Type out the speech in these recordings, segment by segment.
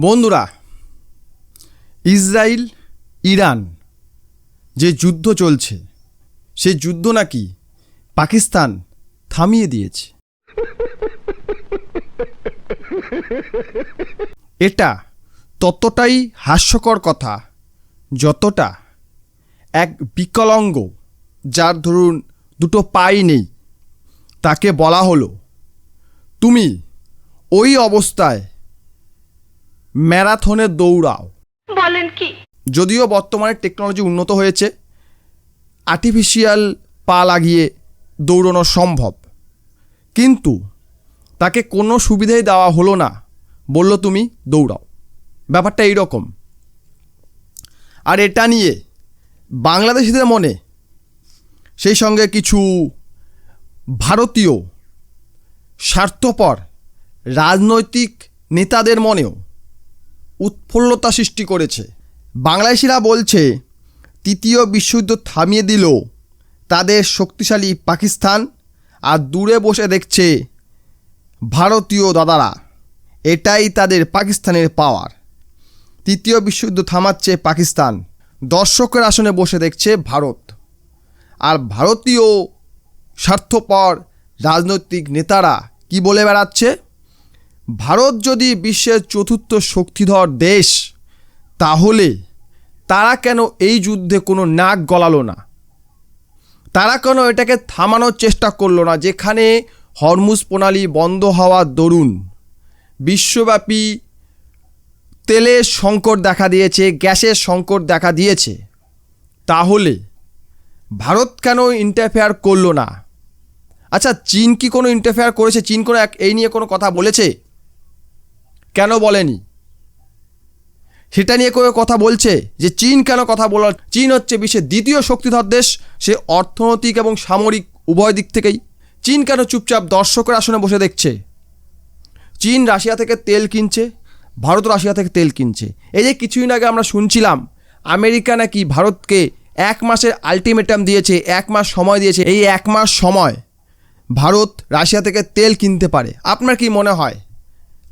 বন্ধুরা, Israel Iran যে যুদ্ধ চলছে সেই যুদ্ধ নাকি পাকিস্তান থামিয়ে দিয়েছে। এটা ততটাই হাস্যকর কথা যতটা এক বিকলাঙ্গ, যার ধরুন দুটো পাই নেই, তাকে বলা হলো তুমি ওই অবস্থায় ম্যারাথনে দৌড়াও। বলেন কি? যদিও বর্তমানে টেকনোলজি উন্নত হয়েছে, আর্টিফিশিয়াল পা লাগিয়ে দৌড়ানো সম্ভব, কিন্তু তাকে কোনো সুবিধাই দেওয়া হলো না, বলল তুমি দৌড়াও। ব্যাপারটা এইরকম। আর এটা নিয়ে বাংলাদেশিদের মনে, সেই সঙ্গে কিছু ভারতীয় স্বার্থপর রাজনৈতিক নেতাদের মনেও উৎফুল্লতা সৃষ্টি করেছে। বাংলাদেশিরা বলছে তৃতীয় বিশ্বযুদ্ধ থামিয়ে দিল তাদের শক্তিশালী পাকিস্তান, আর দূরে বসে দেখছে ভারতীয় দাদারা, এটাই তাদের পাকিস্তানের পাওয়ার। তৃতীয় বিশ্বযুদ্ধ থামাচ্ছে পাকিস্তান, দর্শকের আসনে বসে দেখছে ভারত। আর ভারতীয় স্বার্থপর রাজনৈতিক নেতারা কি বলে বেড়াচ্ছে, ভারত যদি বিশ্বের চতুর্থ শক্তিধর দেশ, তাহলে তারা কেন এই যুদ্ধে কোনো নাক গলালো না, তারা কেন এটাকে থামানোর চেষ্টা করলো না, যেখানে হরমুজ প্রণালী বন্ধ হওয়ার দরুন বিশ্বব্যাপী তেলের সংকট দেখা দিয়েছে, গ্যাসের সংকট দেখা দিয়েছে। তাহলে ভারত কেন ইন্টারফেয়ার করলো না? আচ্ছা, চীন কি কোনো ইন্টারফেয়ার করেছে? চীন কোনো এই নিয়ে কোনো কথা বলেছে? কেন বলেনি? সেটা নিয়ে কেউ কথা বলছে যে চীন কেন কথা বল? চীন হচ্ছে বিশ্বের দ্বিতীয় শক্তিধর দেশ, সে অর্থনৈতিক এবং সামরিক উভয় দিক থেকেই। চীন কেন চুপচাপ দর্শকের আসনে বসে দেখছে? চীন রাশিয়া থেকে তেল কিনছে, ভারত রাশিয়া থেকে তেল কিনছে। এই যে কিছুদিন আগে আমরা শুনছিলাম আমেরিকা নাকি ভারতকে 1 মাসের আলটিমেটাম দিয়েছে, 1 মাস সময় দিয়েছে, এই 1 মাস সময় ভারত রাশিয়া থেকে তেল কিনতে পারে। আপনার কি মনে হয়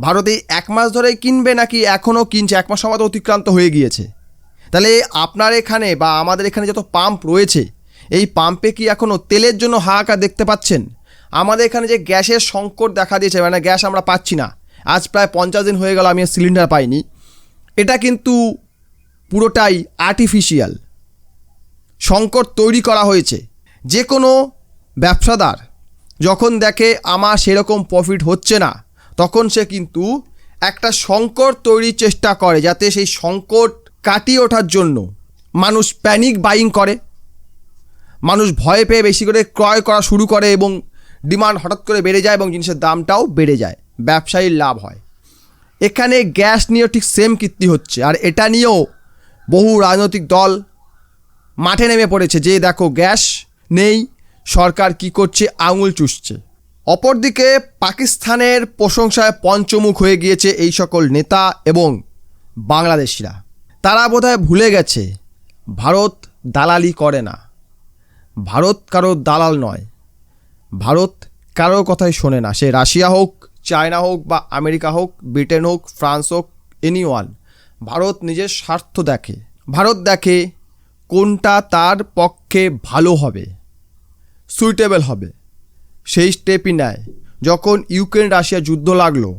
ভারত এই 1 মাস ধরেই কিনবে নাকি এখনও কিনছে? 1 মাস সময় তো অতিক্রান্ত হয়ে গিয়েছে। তাহলে আপনার এখানে বা আমাদের এখানে যত পাম্প রয়েছে, এই পাম্পে কি এখনও তেলের জন্য হাহাকার দেখতে পাচ্ছেন? আমাদের এখানে যে গ্যাসের সংকট দেখা দিয়েছে, মানে গ্যাস আমরা পাচ্ছি না, আজ প্রায় 50 দিন হয়ে গেল আমি সিলিন্ডার পাইনি, এটা কিন্তু পুরোটাই আর্টিফিশিয়াল সংকট তৈরি করা হয়েছে। যে কোনো ব্যবসাদার যখন দেখে আমার সেরকম প্রফিট হচ্ছে না, তখন সে কিন্তু একটা সংকট তৈরির চেষ্টা করে, যাতে সেই সংকট কাটিয়ে ওঠার জন্য মানুষ প্যানিক বাইং করে, মানুষ ভয় পেয়ে বেশি করে ক্রয় করা শুরু করে এবং ডিমান্ড হঠাৎ করে বেড়ে যায় এবং জিনিসের দামটাও বেড়ে যায়, ব্যবসায়ীর লাভ হয়। এখানে গ্যাস নিয়েও ঠিক সেম কীর্তি হচ্ছে। আর এটা নিয়েও বহু রাজনৈতিক দল মাঠে নেমে পড়েছে যে দেখো গ্যাস নেই, সরকার কি করছে, আঙুল চুষছে। অপরদিকে পাকিস্তানের প্রশংসায় পঞ্চমুখ হয়ে গিয়েছে এই সকল নেতা এবং বাংলাদেশিরা। তারা বোধহয় ভুলে গেছে ভারত দালালি করে না, ভারত কারোর দালাল নয়, ভারত কারোর কথাই শোনে না। সে রাশিয়া হোক, চায়না হোক বা আমেরিকা হোক, ব্রিটেন হোক, ফ্রান্স হোক, এনিওয়ান। ভারত নিজের স্বার্থ দেখে, ভারত দেখে কোনটা তার পক্ষে ভালো হবে, সুইটেবল হবে, সেই স্টেপই নেয়। যখন ইউক্রেন রাশিয়া যুদ্ধ লাগলো,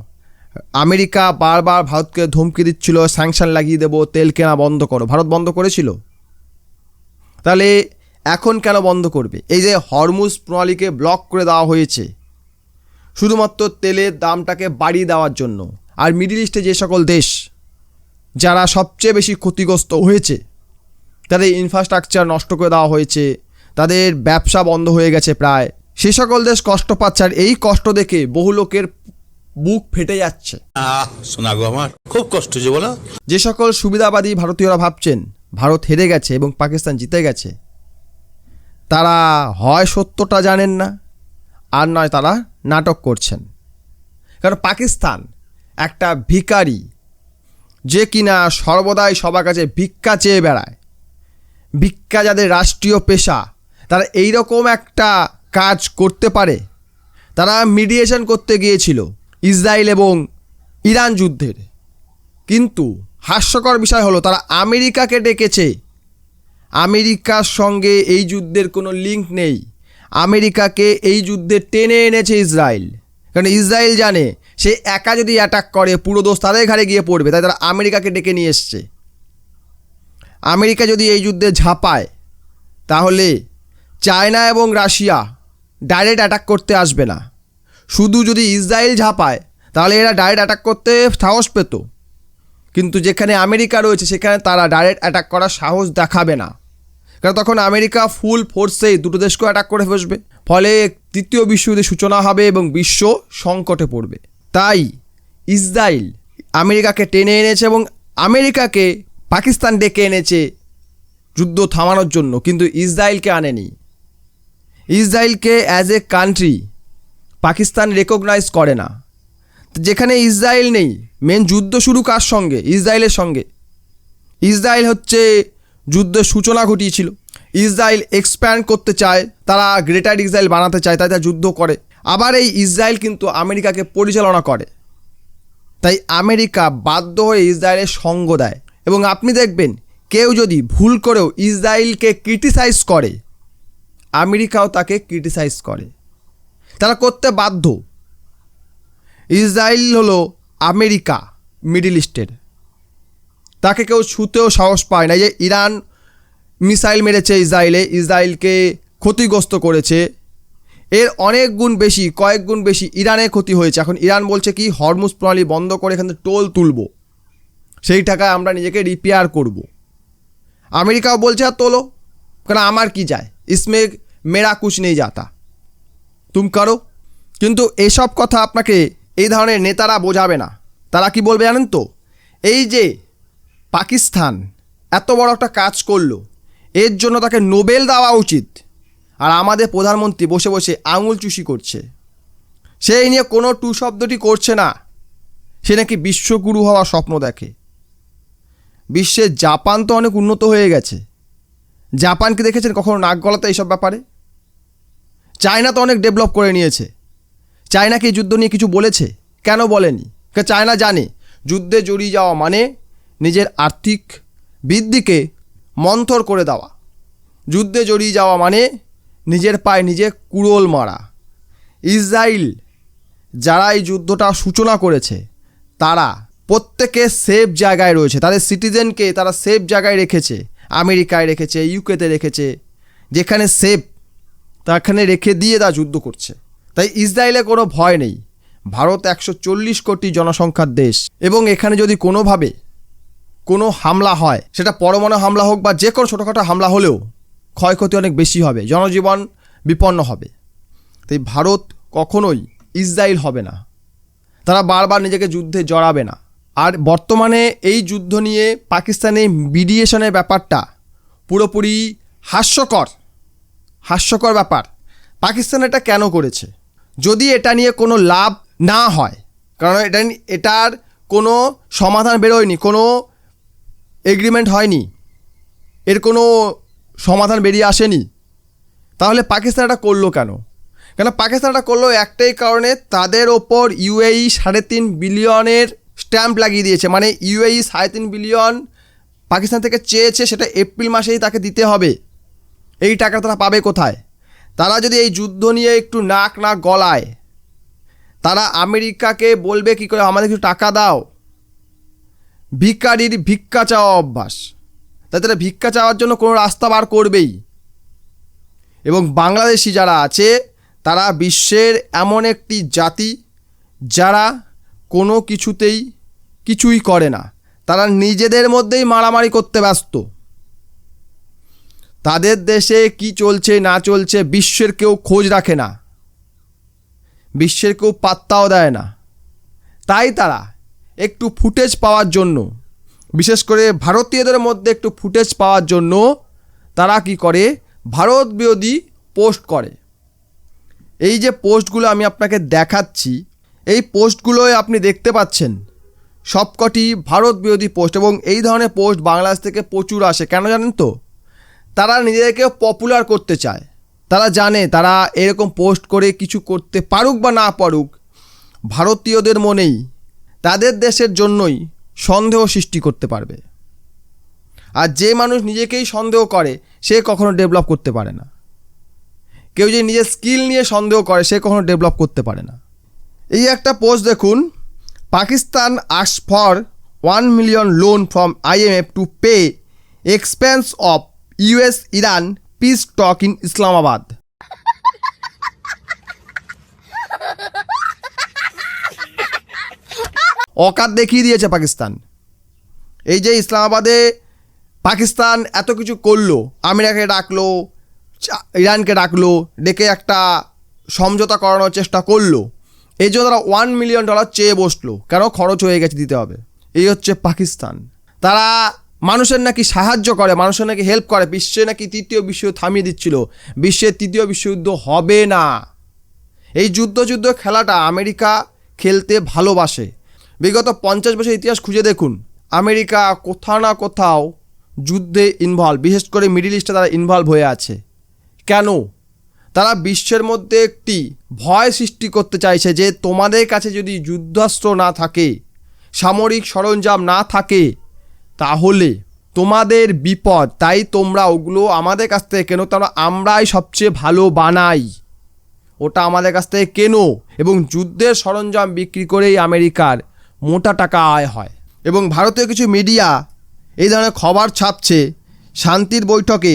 আমেরিকা বারবার ভারতকে ধমকি দিচ্ছিল স্যাংশন লাগিয়ে দেবো, তেল কেনা বন্ধ করো, ভারত বন্ধ করেছিল। তাহলে এখন কেন বন্ধ করবে? এই যে হরমুজ প্রণালীকে ব্লক করে দেওয়া হয়েছে শুধুমাত্র তেলের দামটাকে বাড়িয়ে দেওয়ার জন্য। আর মিডল ইস্টে যে সকল দেশ যারা সবচেয়ে বেশি ক্ষতিগ্রস্ত হয়েছে, তাদের ইনফ্রাস্ট্রাকচার নষ্ট করে দেওয়া হয়েছে, তাদের ব্যবসা বন্ধ হয়ে গেছে প্রায়, সে সকল দেশ কষ্ট পাচ্ছে। আর এই কষ্ট দেখে বহু লোকের বুক ফেটে যাচ্ছে। শোনা গো, আমার খুব কষ্ট হচ্ছে বলো। যে সকল সুবিধাবাদী ভারতীয়রা ভাবছেন ভারত হেরে গেছে এবং পাকিস্তান জিতে গেছে, তারা হয় সত্যটা জানেন না, আর নয় তারা নাটক করছেন। কারণ পাকিস্তান একটা ভিখারি, যে কিনা সর্বদাই সবার কাছে ভিক্ষা চেয়ে বেড়ায়। ভিক্ষা যাদের রাষ্ট্রীয় পেশা, তারা এইরকম একটা কাজ করতে পারে। তারা মিডিয়েশন করতে গিয়েছিল ইসরায়েল এবং ইরান যুদ্ধের, কিন্তু হাস্যকর বিষয় হলো তারা আমেরিকাকে ডেকেছে। আমেরিকার সঙ্গে এই যুদ্ধের কোনো লিঙ্ক নেই। আমেরিকাকে এই যুদ্ধে টেনে এনেছে ইসরায়েল, কারণ ইসরায়েল জানে সে একা যদি অ্যাটাক করে পুরো দোষ তাদের ঘাড়ে গিয়ে পড়বে, তাই তারা আমেরিকাকে ডেকে নিয়ে এসছে। আমেরিকা যদি এই যুদ্ধে ঝাঁপায় তাহলে চায়না এবং রাশিয়া ডাইরেক্ট অ্যাটাক করতে আসবে না। শুধু যদি ইসরায়েল ঝাঁপায় তাহলে এরা ডাইরেক্ট অ্যাটাক করতে সাহস পেত, কিন্তু যেখানে আমেরিকা রয়েছে সেখানে তারা ডাইরেক্ট অ্যাটাক করার সাহস দেখাবে না, কারণ তখন আমেরিকা ফুল ফোর্সেই দুটো দেশকেও অ্যাটাক করে বসবে, ফলে তৃতীয় বিশ্বযুদ্ধের সূচনা হবে এবং বিশ্ব সংকটে পড়বে। তাই ইসরায়েল আমেরিকাকে টেনে এনেছে এবং আমেরিকাকে পাকিস্তান ডেকে এনেছে যুদ্ধ থামানোর জন্য, কিন্তু ইসরায়েলকে আনেনি। ইসরায়েলকে as a country Pakistan recognise করে না। যেখানে ইসরায়েল নেই, মেন যুদ্ধ শুরু কার সঙ্গে? ইসরায়েলের সঙ্গে। ইসরায়েল হচ্ছে যুদ্ধের সূচনা ঘটিয়েছিল। ইসরায়েল এক্সপ্যান্ড করতে চায়, তারা গ্রেটার ইসরায়েল বানাতে চায়, তাই তারা যুদ্ধ করে। আবার এই ইসরায়েল কিন্তু আমেরিকাকে পরিচালনা করে, তাই আমেরিকা বাধ্য হয়ে ইসরায়েলের সঙ্গ দেয়। এবং আপনি দেখবেন কেউ যদি ভুল করেও ইসরায়েলকে ক্রিটিসাইজ করে, আমেরিকাও তাকে ক্রিটিসাইজ করে, তারা করতে বাধ্য। ইসরায়েল হলো আমেরিকা মিডল ইস্টের, তাকে কেউ ছুঁতেও সাহস পায় না। যে ইরান মিসাইল মেরেছে ইসরায়েলকে ক্ষতিগ্রস্ত করেছে, এর অনেক গুণ বেশি, কয়েক গুণ বেশি ইরানের ক্ষতি হয়েছে। এখন ইরান বলছে কি হরমুজ প্রণালী বন্ধ করে এখান থেকে টোল তুলব, সেই টাকায় আমরা নিজেকে রিপেয়ার করব। আমেরিকাও বলছে আর তোলো, কারণ আমার কি যায়, ইসমে মেরা কুছ নেই যাতা, তুম করো। কিন্তু এসব কথা আপনাকে এই ধরনের নেতারা বোঝাবে না। তারা কি বলবে জানেন তো? এই যে পাকিস্তান এত বড় একটা কাজ করলো, এর জন্য তাকে নোবেল দেওয়া উচিত, আর আমাদের প্রধানমন্ত্রী বসে বসে আঙুল চুষি করছে। সেই নিয়ে কোনো টু শব্দটি করছে না। সে নাকি বিশ্বগুরু হওয়ার স্বপ্ন দেখে। বিশ্বের জাপান তো অনেক উন্নত হয়ে গেছে। জাপানকে দেখেছেন কখনো নাক গলাতে এইসব ব্যাপারে? চায়না তো অনেক ডেভেলপ করে নিয়েছে। চায়নাকে এই যুদ্ধ নিয়ে কিছু বলেছে? কেন বলেনি? কারণ চায়না জানে যুদ্ধে জড়িয়ে যাওয়া মানে নিজের আর্থিক বৃদ্ধিকে মন্থর করে দেওয়া, যুদ্ধে জড়িয়ে যাওয়া মানে নিজের পায়ে নিজে কুড়োল মারা। ইসরায়েল যারা এই যুদ্ধটা সূচনা করেছে তারা প্রত্যেকে সেফ জায়গায় রয়েছে, তাদের সিটিজেনকে তারা সেফ জায়গায় রেখেছে, আমেরিকায় রেখেছে, ইউকেতে রেখেছে, যেখানে সেফ তাখানে রেখে দিয়ে তারা যুদ্ধ করছে। তাই ইসরায়েলে কোনো ভয় নেই। ভারত 140 কোটি জনসংখ্যার দেশ, এবং এখানে যদি কোনোভাবে কোনো হামলা হয়, সেটা পরমাণু হামলা হোক বা যে কোনো ছোটোখাটো হামলা হলেও ক্ষয়ক্ষতি অনেক বেশি হবে, জনজীবন বিপন্ন হবে। তাই ভারত কখনোই ইসরায়েল হবে না, তারা বারবার নিজেকে যুদ্ধে জড়াবে না। আর বর্তমানে এই যুদ্ধ নিয়ে পাকিস্তানের মিডিয়েশনের ব্যাপারটা পুরোপুরি হাস্যকর ব্যাপার। পাকিস্তান এটা কেন করেছে? যদি এটা নিয়ে কোনো লাভ না হয়, কারণ এটার কোনো সমাধান বেরোয়নি, কোনো এগ্রিমেন্ট হয়নি, এর কোনো সমাধান বেরিয়ে আসেনি, তাহলে পাকিস্তান এটা করলো কেন? কেন পাকিস্তান এটা করলো? একটাই কারণে, তাদের ওপর ইউএই 3.5 বিলিয়নের স্ট্যাম্প লাগিয়ে দিয়েছে। মানে ইউএই 3.5 বিলিয়ন পাকিস্তান থেকে চেয়েছে, সেটা এপ্রিল মাসেই তাকে দিতে হবে। এই টাকা তারা পাবে কোথায়? তারা যদি এই যুদ্ধ নিয়ে একটু নাক না গলায়, তারা আমেরিকাকে বলবে কি করে আমাদের কিছু টাকা দাও। ভিক্ষারির ভিক্ষা চাওয়া অভ্যাস, তাই তারা ভিক্ষা চাওয়ার জন্য কোনো রাস্তা বার করবেই। এবং বাংলাদেশি যারা আছে তারা বিশ্বের এমন একটি জাতি যারা কোনো কিছুই করে না, তারা নিজেদের মধ্যেই মারামারি করতে ব্যস্ত। তাদের দেশে কি চলছে না চলছে বিশ্বের কেউ খোঁজ রাখে না, বিশ্বের কেউ পাত্তাও দেয় না। তাই তারা একটু ফুটেজ পাওয়ার জন্য, বিশেষ করে ভারতীয়দের মধ্যে একটু ফুটেজ পাওয়ার জন্য তারা কি করে, ভারত বিরোধী পোস্ট করে। এই যে পোস্টগুলো আমি আপনাকে দেখাচ্ছি, এই পোস্টগুলোয় আপনি দেখতে পাচ্ছেন সবকটি ভারত বিরোধী পোস্ট, এবং এই ধরনের পোস্ট বাংলাদেশ থেকে প্রচুর আসে। কেন জানেন তো? তারা নিজেদেরকে পপুলার করতে চায়। তারা জানে তারা এরকম পোস্ট করে কিছু করতে পারুক বা না পারুক, ভারতীয়দের মনেই তাদের দেশের জন্যই সন্দেহ সৃষ্টি করতে পারবে। আর যে মানুষ নিজেকেই সন্দেহ করে সে কখনো ডেভেলপ করতে পারে না। কেউ যে নিজের স্কিল নিয়ে সন্দেহ করে সে কখনো ডেভেলপ করতে পারে না। এই একটা পোস্ট দেখুন, Pakistan ask for 1 million loan from IMF to pay expense of US Iran peace talk in Islamabad. অকাত দেখিয়ে দিয়েছে পাকিস্তান। এই যে ইসলামাবাদে পাকিস্তান এত কিছু করলো, আমেরিকাকে ডাকলো, ইরানকে ডাকলো, ডেকে একটা সমঝোতা করানোর চেষ্টা করলো, এই জন্য তারা $1 million চেয়ে বসলো, কেন খরচ হয়ে গেছে দিতে হবে। এই হচ্ছে পাকিস্তান। তারা মানুষের নাকি সাহায্য করে, মানুষের নাকি হেল্প করে, বিশ্বে নাকি তৃতীয় বিশ্বযুদ্ধ থামিয়ে দিচ্ছিল। বিশ্বের তৃতীয় বিশ্বযুদ্ধ হবে না। এই যুদ্ধ খেলাটা আমেরিকা খেলতে ভালোবাসে। বিগত 50 বছর ইতিহাস খুঁজে দেখুন, আমেরিকা কোথাও না কোথাও যুদ্ধে ইনভলভ, বিশেষ করে মিডল ইস্টে তারা ইনভলভ হয়ে আছে। কেন? তারা বিশ্বের মধ্যে একটি ভয় সৃষ্টি করতে চাইছে যে তোমাদের কাছে যদি যুদ্ধাস্ত্র না থাকে, সামরিক সরঞ্জাম না থাকে, তাহলে তোমাদের বিপদ। তাই তোমরা ওগুলো আমাদের কাছ থেকে কেনো, তারা আমরাই সবচেয়ে ভালো বানাই, ওটা আমাদের কাছ থেকে কেনো। এবং যুদ্ধের সরঞ্জাম বিক্রি করেই আমেরিকার মোটা টাকা আয় হয়। এবং ভারতীয় কিছু মিডিয়া এই ধরনের খবর ছাপছে, শান্তির বৈঠকে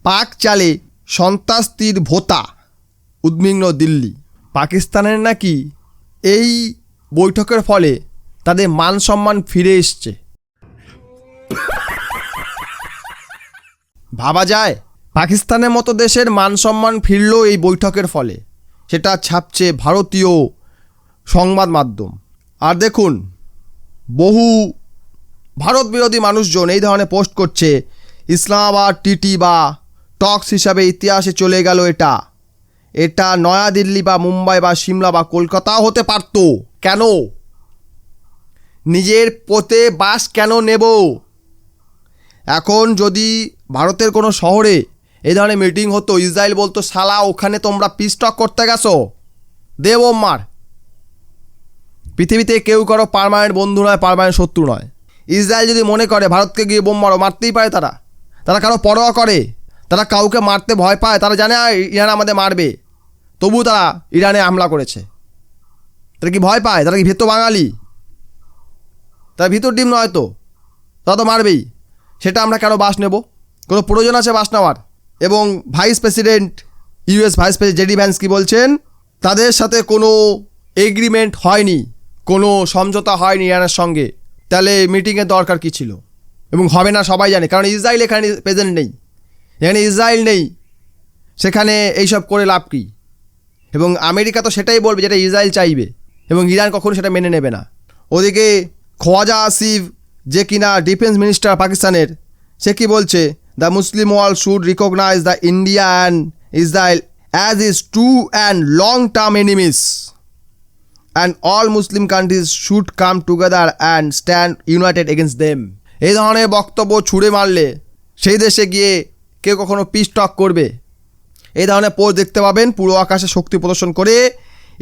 পাক চালে সন্ত্রাসীর ভোতা, উদ্বিগ্ন দিল্লি। পাকিস্তানের নাকি এই বৈঠকের ফলে তাদের মান সম্মান ফিরে এসছে। ভাবা যায়, পাকিস্তানের মতো দেশের মান সম্মান ফিরল এই বৈঠকের ফলে। সেটা ছাপছে ভারতীয় সংবাদ মাধ্যম। আর দেখুন, বহু ভারত বিরোধী মানুষজন এই ধরনের পোস্ট করছে, ইসলামাবাদ টিটি বা টক্স হিসাবে ইতিহাসে চলে গেল। এটা নয়াদিল্লি বা মুম্বাই বা সিমলা বা কলকাতাও হতে পারত। কেন? নিজের পোতে বাস কেন নেব? এখন যদি ভারতের কোনো শহরে এই ধরনের মিটিং হতো, ইসরায়েল বলতো, শালা ওখানে তোমরা পিস টক করতে গেছো, দে বোম মার। পৃথিবীতে কেউ কারো পার্মানেন্ট বন্ধু নয়, পার্মানেন্ট শত্রু নয়। ইসরায়েল যদি মনে করে ভারতকে গিয়ে বোম মারো, মারতেই পারে। তারা কারো পরোয়া করে? তারা কাউকে মারতে ভয় পায়? তারা জানে ইরান আমাদের মারবে, তবু তারা ইরানে হামলা করেছে। তারা কি ভয় পায়? তারা কি ভেতো বাঙালি? তারা ভিতর ডিম নয় তো, তারা তো মারবেই। সেটা আমরা কেন বাস নেব? কোনো প্রয়োজন আছে বাস নেওয়ার? এবং vice president, US vice president JD Vance কি বলছেন, তাদের সাথে কোনো এগ্রিমেন্ট হয়নি, কোনো সমঝোতা হয়নি ইরানের সঙ্গে। তাহলে মিটিংয়ের দরকার কী ছিল? এবং হবে না সবাই জানে, কারণ ইসরায়েল এখানে প্রেজেন্ট নেই। এখানে ইসরায়েল নেই, সেখানে এইসব করে লাভ কী? এবং আমেরিকা তো সেটাই বলবে যেটা ইসরায়েল চাইবে, এবং ইরান কখনো সেটা মেনে নেবে না। ওদিকে খোয়াজা আসিফ, যে কিনা ডিফেন্স মিনিস্টার পাকিস্তানের, সে কি বলছে, the Muslim world should recognise the India and Israel as is true and long term enemies, and all Muslim countries should come together and stand united against them. এই ধরনের বক্তব্য ছুঁড়ে মারলে সেই দেশে গিয়ে কেউ কখনো পিস টক করবে? এই ধরনের পোস্ট দেখতে পাবেন পুরো আকাশে শক্তি প্রদর্শন করে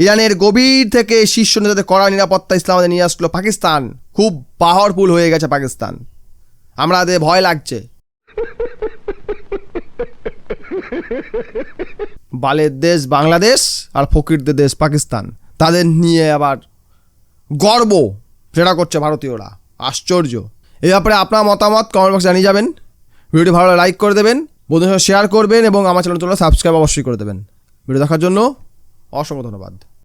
ইরানের গভীর থেকে শীর্ষ নেতাদের কড়া নিরাপত্তা ইসলামাবাদে নিয়ে আসলো পাকিস্তান। খুব পাওয়ারফুল হয়ে গেছে পাকিস্তান, আমাদের ভয় লাগছে। বালের দেশ বাংলাদেশ আর ফকিরদের দেশ পাকিস্তান, তাদের নিয়ে আবার গর্ব সেটা করছে ভারতীয়রা। আশ্চর্য। এই ব্যাপারে আপনার মতামত কমেন্ট বক্সে জানিয়ে যাবেন। ভিডিওটি ভালো লাইক করে দেবেন, বন্ধুদের সাথে শেয়ার করবেন এবং আমার চ্যানেলটি সাবস্ক্রাইব অবশ্যই করে দেবেন। ভিডিও দেখার জন্য অসংখ্য ধন্যবাদ।